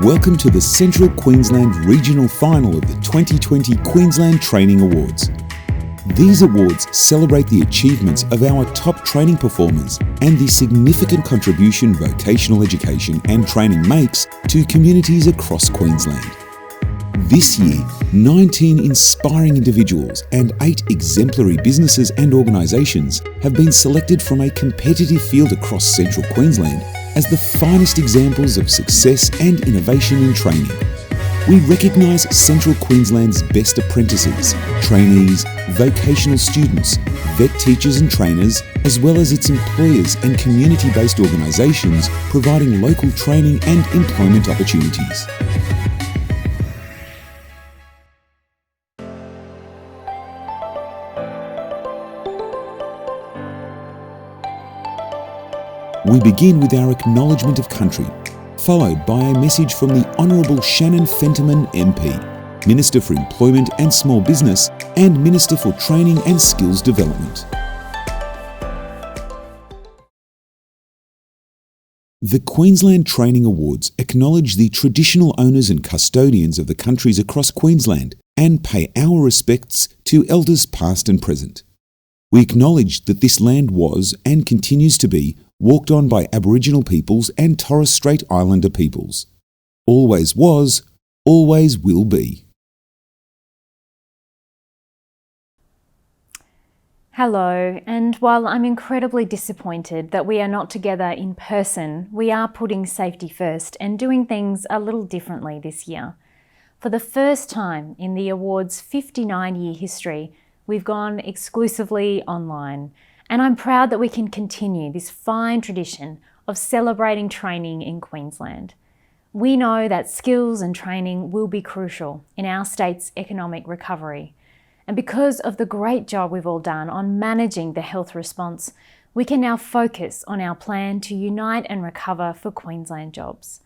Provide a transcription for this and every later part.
welcome to the Central Queensland Regional Final of the 2020 Queensland Training Awards. These awards celebrate the achievements of our top training performers and the significant contribution vocational education and training makes to communities across Queensland. This year, 19 inspiring individuals and 8 exemplary businesses and organisations have been selected from a competitive field across Central Queensland as the finest examples of success and innovation in training. We recognise Central Queensland's best apprentices, trainees, vocational students, vet teachers and trainers, as well as its employers and community-based organisations providing local training and employment opportunities. We begin with our acknowledgement of country, followed by a message from the Honourable Shannon Fentiman MP, Minister for Employment and Small Business and Minister for Training and Skills Development. The Queensland Training Awards acknowledge the traditional owners and custodians of the countries across Queensland and pay our respects to elders past and present. We acknowledge that this land was and continues to be walked on by Aboriginal peoples and Torres Strait Islander peoples. Always was, always will be. Hello, and while I'm incredibly disappointed that we are not together in person, we are putting safety first and doing things a little differently this year. For the first time in the awards' 59-year history, we've gone exclusively online. And I'm proud that we can continue this fine tradition of celebrating training in Queensland. We know that skills and training will be crucial in our state's economic recovery. And because of the great job we've all done on managing the health response, we can now focus on our plan to unite and recover for Queensland jobs.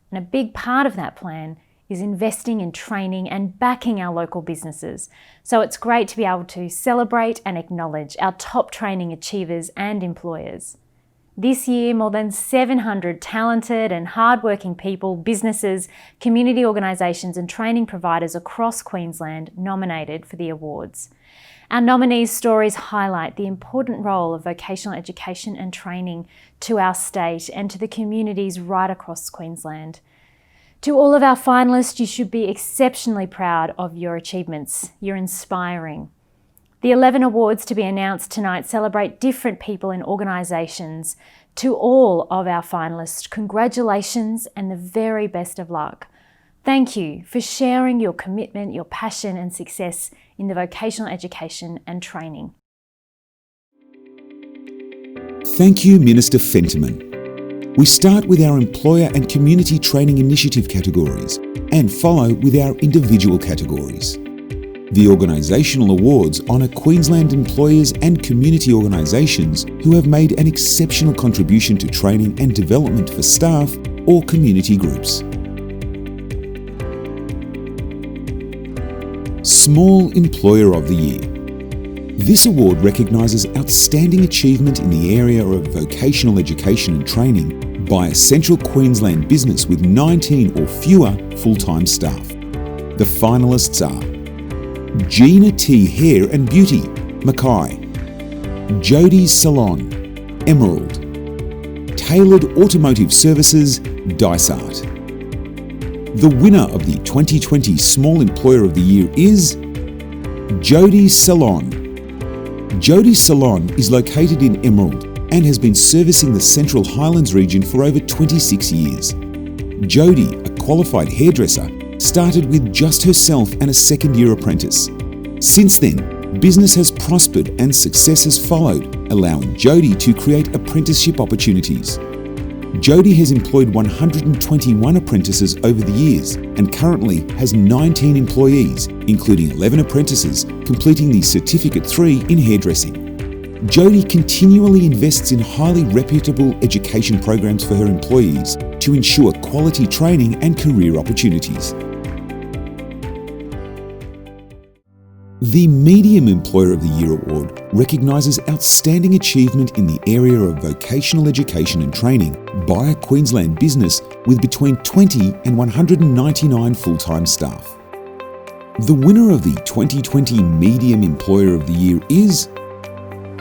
And a big part of that plan is investing in training and backing our local businesses. So it's great to be able to celebrate and acknowledge our top training achievers and employers. This year, more than 700 talented and hardworking people, businesses, community organisations and training providers across Queensland nominated for the awards. Our nominees' stories highlight the important role of vocational education and training to our state and to the communities right across Queensland. To all of our finalists, you should be exceptionally proud of your achievements. You're inspiring. The 11 awards to be announced tonight celebrate different people and organisations. To all of our finalists, congratulations and the very best of luck. Thank you for sharing your commitment, your passion and success in the vocational education and training. Thank you, Minister Fentiman. We start with our Employer and Community Training Initiative categories and follow with our individual categories. The organisational awards honour Queensland employers and community organisations who have made an exceptional contribution to training and development for staff or community groups. Small Employer of the Year. This award recognises outstanding achievement in the area of vocational education and training by a Central Queensland business with 19 or fewer full-time staff. The finalists are Gina T Hair and Beauty, Mackay; Jody's Salon, Emerald; Tailored Automotive Services, Dysart. The winner of the 2020 Small Employer of the Year is Jody's Salon. Jody's Salon is located in Emerald and has been servicing the Central Highlands region for over 26 years. Jody, a qualified hairdresser, started with just herself and a second-year apprentice. Since then, business has prospered and success has followed, allowing Jody to create apprenticeship opportunities. Jody has employed 121 apprentices over the years and currently has 19 employees, including 11 apprentices completing the Certificate 3 in hairdressing. Jody continually invests in highly reputable education programs for her employees to ensure quality training and career opportunities. The Medium Employer of the Year Award recognises outstanding achievement in the area of vocational education and training by a Queensland business with between 20 and 199 full-time staff. The winner of the 2020 Medium Employer of the Year is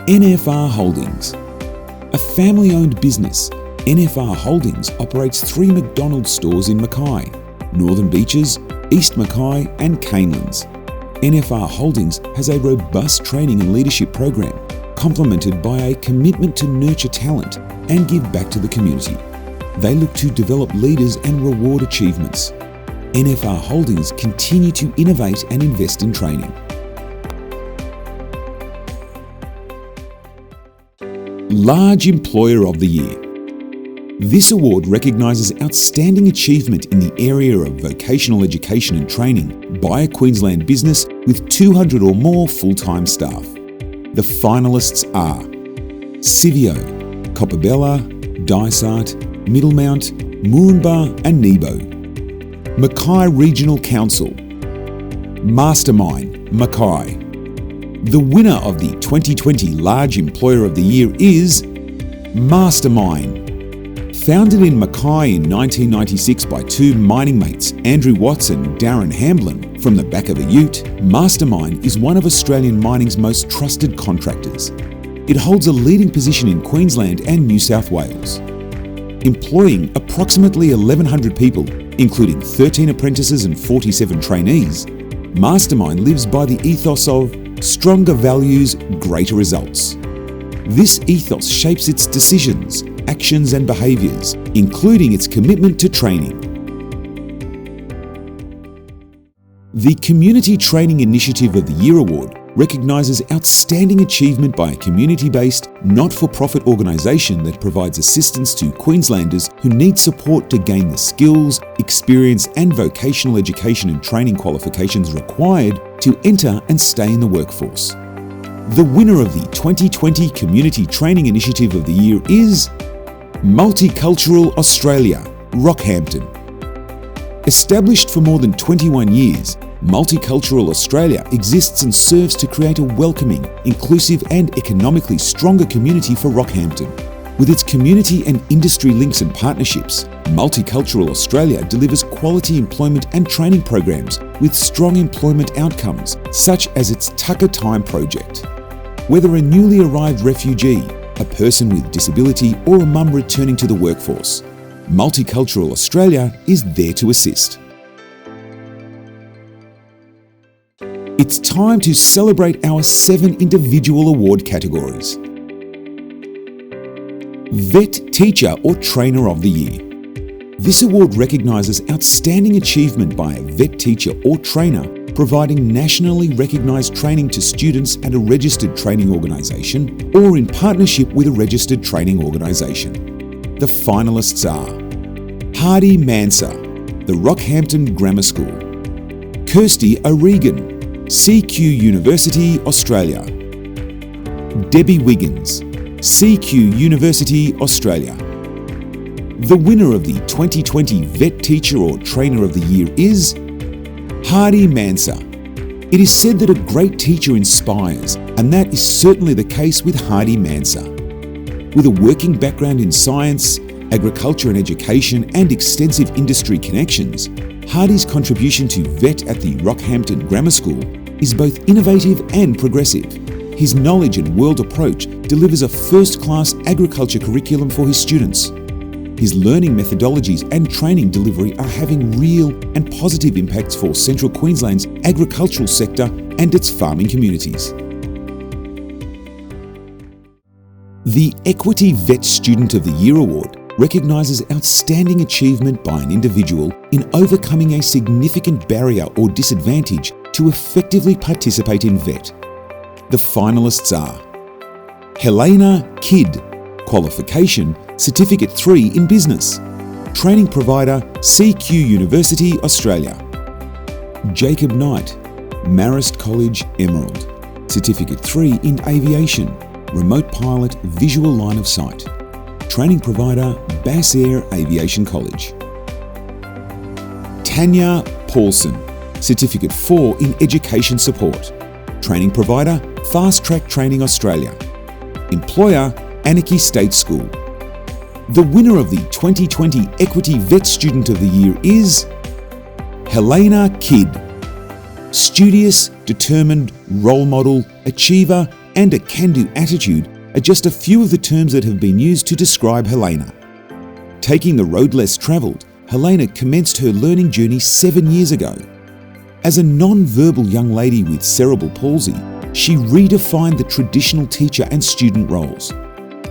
NFR Holdings. A family-owned business, NFR Holdings operates 3 McDonald's stores in Mackay, Northern Beaches, East Mackay and Canelands. NFR Holdings has a robust training and leadership program, complemented by a commitment to nurture talent and give back to the community. They look to develop leaders and reward achievements. NFR Holdings continue to innovate and invest in training. Large Employer of the Year. This award recognises outstanding achievement in the area of vocational education and training by a Queensland business with 200 or more full-time staff. The finalists are Civio, Copperbella, Dysart, Middlemount, Moonbar and Nebo. Mackay Regional Council, Mastermind, Mackay. The winner of the 2020 Large Employer of the Year is Mastermind. Founded in Mackay in 1996 by 2 mining mates, Andrew Watson and Darren Hamblin, from the back of a ute, Mastermind is one of Australian mining's most trusted contractors. It holds a leading position in Queensland and New South Wales. Employing approximately 1,100 people, including 13 apprentices and 47 trainees, Mastermind lives by the ethos of stronger values, greater results. This ethos shapes its decisions, actions and behaviours, including its commitment to training. The Community Training Initiative of the Year Award recognises outstanding achievement by a community-based, not-for-profit organisation that provides assistance to Queenslanders who need support to gain the skills, experience and vocational education and training qualifications required to enter and stay in the workforce. The winner of the 2020 Community Training Initiative of the Year is Multicultural Australia, Rockhampton. Established for more than 21 years, Multicultural Australia exists and serves to create a welcoming, inclusive and economically stronger community for Rockhampton. With its community and industry links and partnerships, Multicultural Australia delivers quality employment and training programs with strong employment outcomes, such as its Tucker Time project. Whether a newly arrived refugee, a person with disability or a mum returning to the workforce, Multicultural Australia is there to assist. It's time to celebrate our 7 individual award categories. Vet Teacher or Trainer of the Year. This award recognises outstanding achievement by a vet teacher or trainer providing nationally recognised training to students at a registered training organisation or in partnership with a registered training organisation. The finalists are Hardy Manser, the Rockhampton Grammar School; Kirsty O'Regan, CQ University, Australia; Debbie Wiggins, CQ University, Australia. The winner of the 2020 Vet Teacher or Trainer of the Year is Hardy Manser. It is said that a great teacher inspires, and that is certainly the case with Hardy Manser. With a working background in science, agriculture and education and extensive industry connections, Hardy's contribution to VET at the Rockhampton Grammar School is both innovative and progressive. His knowledge and world approach delivers a first-class agriculture curriculum for his students. His learning methodologies and training delivery are having real and positive impacts for Central Queensland's agricultural sector and its farming communities. The Equity Vet Student of the Year Award recognises outstanding achievement by an individual in overcoming a significant barrier or disadvantage to effectively participate in VET. The finalists are Helena Kidd, qualification Certificate 3 in Business, training provider CQ University, Australia; Jacob Knight, Marist College, Emerald, Certificate 3 in Aviation, remote pilot, visual line of sight, training provider Bass Air Aviation College; Tanya Paulson, Certificate 4 in Education Support, Training provider, Fast Track Training Australia. Employer, Anarchy State School. The winner of the 2020 Equity Vet Student of the Year is Helena Kidd. Studious, determined, role model, achiever, and a can-do attitude are just a few of the terms that have been used to describe Helena. Taking the road less travelled, Helena commenced her learning journey 7 years ago. As a non-verbal young lady with cerebral palsy, she redefined the traditional teacher and student roles.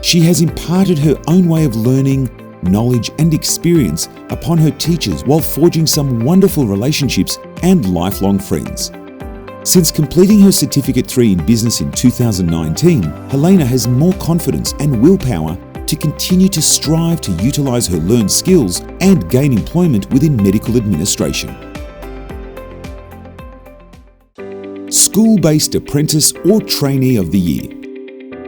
She has imparted her own way of learning, knowledge and experience upon her teachers while forging some wonderful relationships and lifelong friends. Since completing her Certificate 3 in Business in 2019, Helena has more confidence and willpower to continue to strive to utilise her learned skills and gain employment within medical administration. School-Based Apprentice or Trainee of the Year.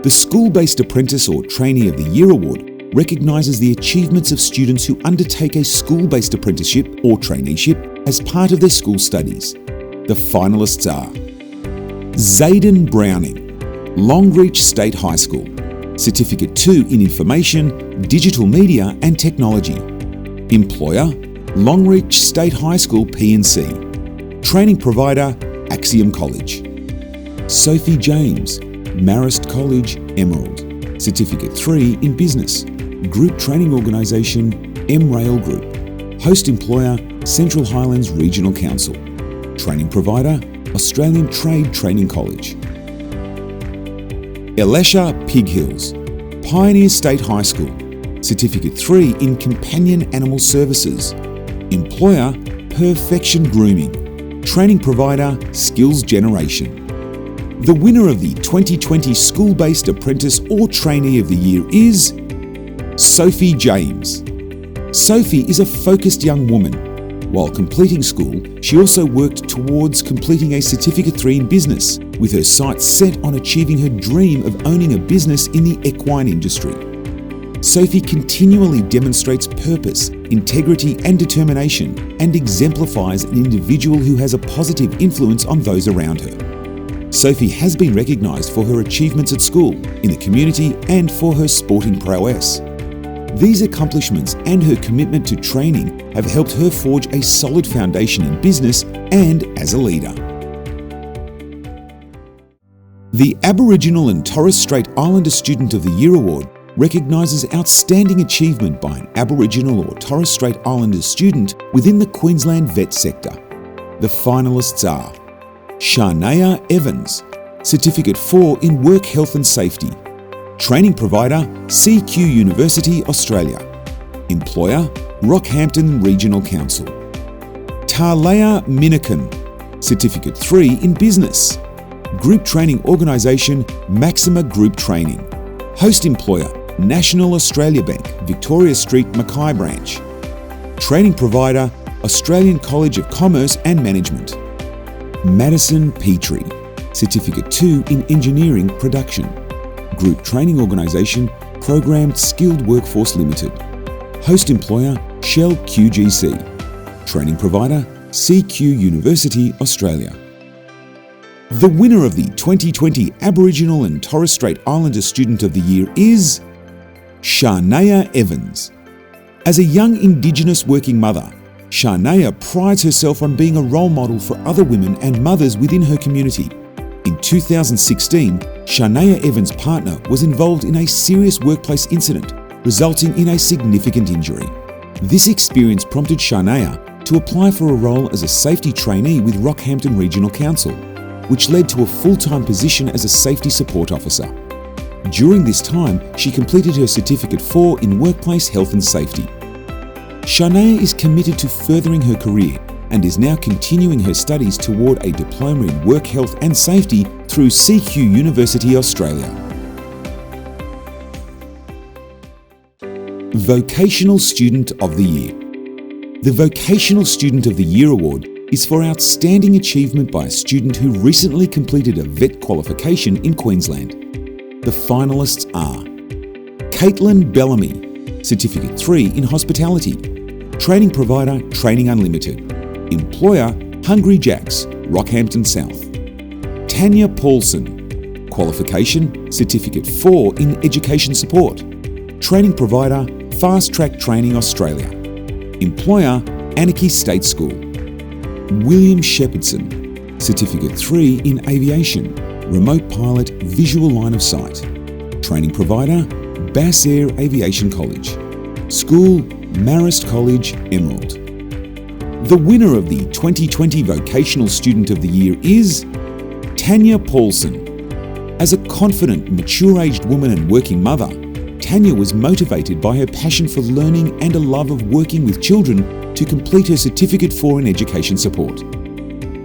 The School-Based Apprentice or Trainee of the Year Award recognises the achievements of students who undertake a school-based apprenticeship or traineeship as part of their school studies. The finalists are Zayden Browning, Longreach State High School, Certificate 2 in Information, Digital Media and Technology. Employer, Longreach State High School PNC. Training provider, Axiom College. Sophie James, Marist College, Emerald. Certificate 3 in Business. Group Training Organisation, MRail Group. Host employer, Central Highlands Regional Council. Training provider, Australian Trade Training College. Elisha Pig Hills, Pioneer State High School. Certificate 3 in Companion Animal Services. Employer, Perfection Grooming. Training provider, Skills Generation. The winner of the 2020 School-Based Apprentice or Trainee of the Year is Sophie James. Sophie is a focused young woman. While completing school, she also worked towards completing a Certificate 3 in Business, with her sights set on achieving her dream of owning a business in the equine industry. Sophie continually demonstrates purpose, integrity and determination, and exemplifies an individual who has a positive influence on those around her. Sophie has been recognised for her achievements at school, in the community and for her sporting prowess. These accomplishments and her commitment to training have helped her forge a solid foundation in business and as a leader. The Aboriginal and Torres Strait Islander Student of the Year Award recognises outstanding achievement by an Aboriginal or Torres Strait Islander student within the Queensland vet sector. The finalists are Shania Evans, Certificate 4 in Work Health and Safety. Training provider, CQ University, Australia. Employer, Rockhampton Regional Council. Tarlea Minikan, Certificate 3 in Business. Group Training Organisation, Maxima Group Training. Host employer, National Australia Bank, Victoria Street, Mackay Branch. Training provider, Australian College of Commerce and Management. Madison Petrie, Certificate 2 in Engineering Production. Group Training Organisation, Programmed Skilled Workforce Limited. Host employer, Shell QGC. Training provider, CQ University, Australia. The winner of the 2020 Aboriginal and Torres Strait Islander Student of the Year is Shania Evans. As a young Indigenous working mother, Shania prides herself on being a role model for other women and mothers within her community. In 2016, Shania Evans' partner was involved in a serious workplace incident, resulting in a significant injury. This experience prompted Shania to apply for a role as a safety trainee with Rockhampton Regional Council, which led to a full-time position as a safety support officer. During this time, she completed her Certificate 4 in Workplace Health and Safety. Shania is committed to furthering her career and is now continuing her studies toward a diploma in Work Health and Safety through CQ University Australia. Vocational Student of the Year. The Vocational Student of the Year Award is for outstanding achievement by a student who recently completed a vet qualification in Queensland. The finalists are Caitlin Bellamy, Certificate 3 in Hospitality. Training provider, Training Unlimited. Employer, Hungry Jacks, Rockhampton South. Tanya Paulson. Qualification, Certificate 4 in Education Support. Training provider, Fast Track Training Australia. Employer, Anarchy State School. William Shepherdson. Certificate 3 in Aviation. Remote Pilot Visual Line of Sight. Training provider, Bass Air Aviation College. School, Marist College, Emerald. The winner of the 2020 Vocational Student of the Year is Tanya Paulson. As a confident, mature-aged woman and working mother, Tanya was motivated by her passion for learning and a love of working with children to complete her Certificate 4 in Education Support.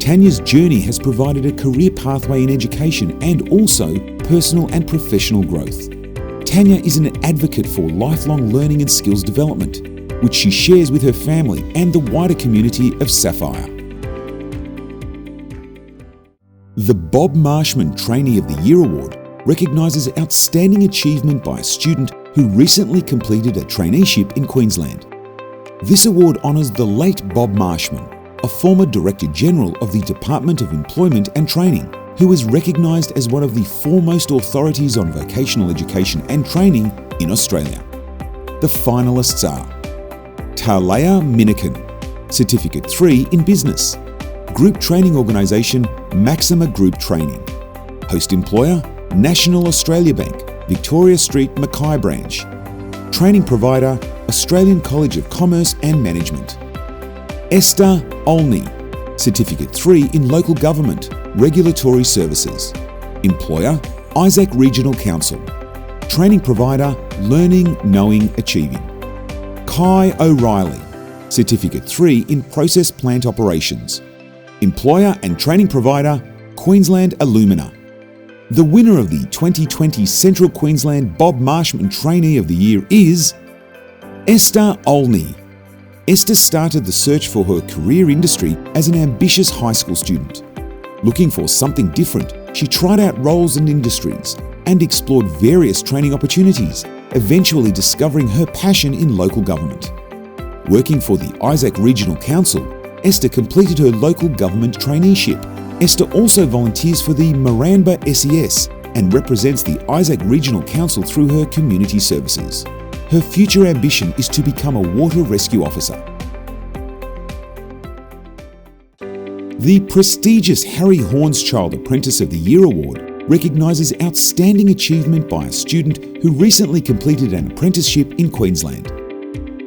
Tanya's journey has provided a career pathway in education and also personal and professional growth. Tanya is an advocate for lifelong learning and skills development, which she shares with her family and the wider community of Sapphire. The Bob Marshman Trainee of the Year Award recognises outstanding achievement by a student who recently completed a traineeship in Queensland. This award honours the late Bob Marshman, a former Director General of the Department of Employment and Training, who is recognised as one of the foremost authorities on vocational education and training in Australia. The finalists are Talaya Minikin, Certificate 3 in Business. Group Training Organisation, Maxima Group Training. Host Employer, National Australia Bank, Victoria Street, Mackay Branch. Training Provider, Australian College of Commerce and Management. Esther Olney, Certificate 3 in Local Government, Regulatory Services. Employer, Isaac Regional Council. Training Provider, Learning, Knowing, Achieving. Kai O'Reilly, Certificate 3 in Process Plant Operations. Employer and Training Provider, Queensland Alumina. The winner of the 2020 Central Queensland Bob Marshman Trainee of the Year is Esther Olney. Esther started the search for her career industry as an ambitious high school student. Looking for something different, she tried out roles and industries and explored various training opportunities, eventually discovering her passion in local government. Working for the Isaac Regional Council, Esther completed her local government traineeship. Esther also volunteers for the Maramba SES and represents the Isaac Regional Council through her community services. Her future ambition is to become a water rescue officer. The prestigious Harry Hornschild Apprentice of the Year Award recognises outstanding achievement by a student who recently completed an apprenticeship in Queensland.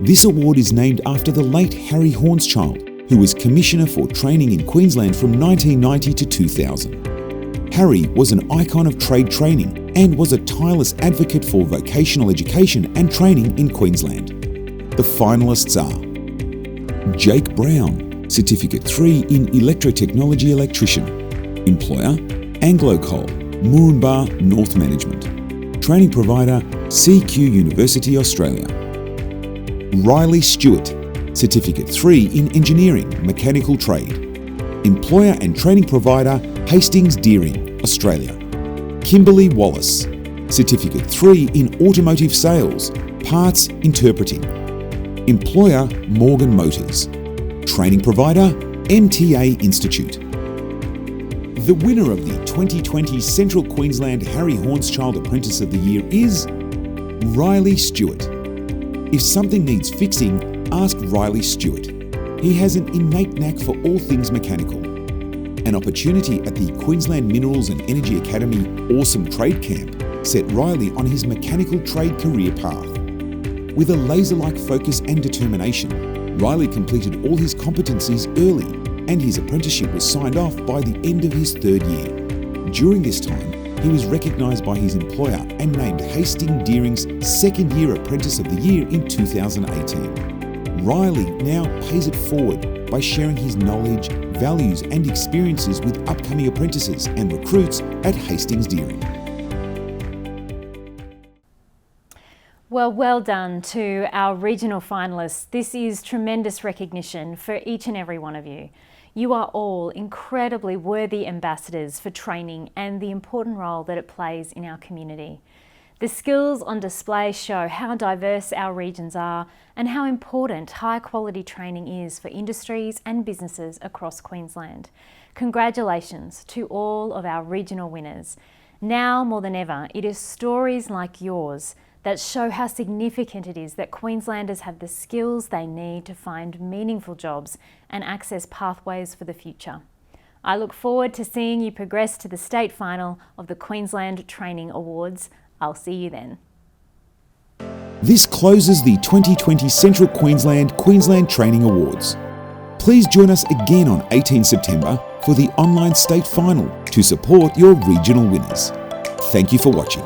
This award is named after the late Harry Hornschild, who was Commissioner for Training in Queensland from 1990 to 2000. Harry was an icon of trade training and was a tireless advocate for vocational education and training in Queensland. The finalists are Jake Brown, Certificate 3 in Electrotechnology Electrician. Employer, Anglo Coal, Moranbah North Management. Training provider, CQ University Australia. Riley Stewart, Certificate 3 in Engineering, Mechanical Trade. Employer and training provider, Hastings Deering, Australia. Kimberly Wallace, Certificate 3 in Automotive Sales, Parts Interpreting. Employer, Morgan Motors. Training provider, MTA Institute. The winner of the 2020 Central Queensland Harry Hornschild Apprentice of the Year is Riley Stewart. If something needs fixing, ask Riley Stewart. He has an innate knack for all things mechanical. An opportunity at the Queensland Minerals and Energy Academy Awesome Trade Camp set Riley on his mechanical trade career path. With a laser-like focus and determination, Riley completed all his competencies early, and his apprenticeship was signed off by the end of his third year. During this time, he was recognised by his employer and named Hastings Deering's Second Year Apprentice of the Year in 2018. Riley now pays it forward by sharing his knowledge, values and experiences with upcoming apprentices and recruits at Hastings Deering. Well done to our regional finalists. This is tremendous recognition for each and every one of you. You are all incredibly worthy ambassadors for training and the important role that it plays in our community. The skills on display show how diverse our regions are and how important high quality training is for industries and businesses across Queensland. Congratulations to all of our regional winners. Now more than ever, it is stories like yours that show how significant it is that Queenslanders have the skills they need to find meaningful jobs and access pathways for the future. I look forward to seeing you progress to the state final of the Queensland Training Awards. I'll see you then. This closes the 2020 Central Queensland Training Awards. Please join us again on 18 September for the online state final to support your regional winners. Thank you for watching.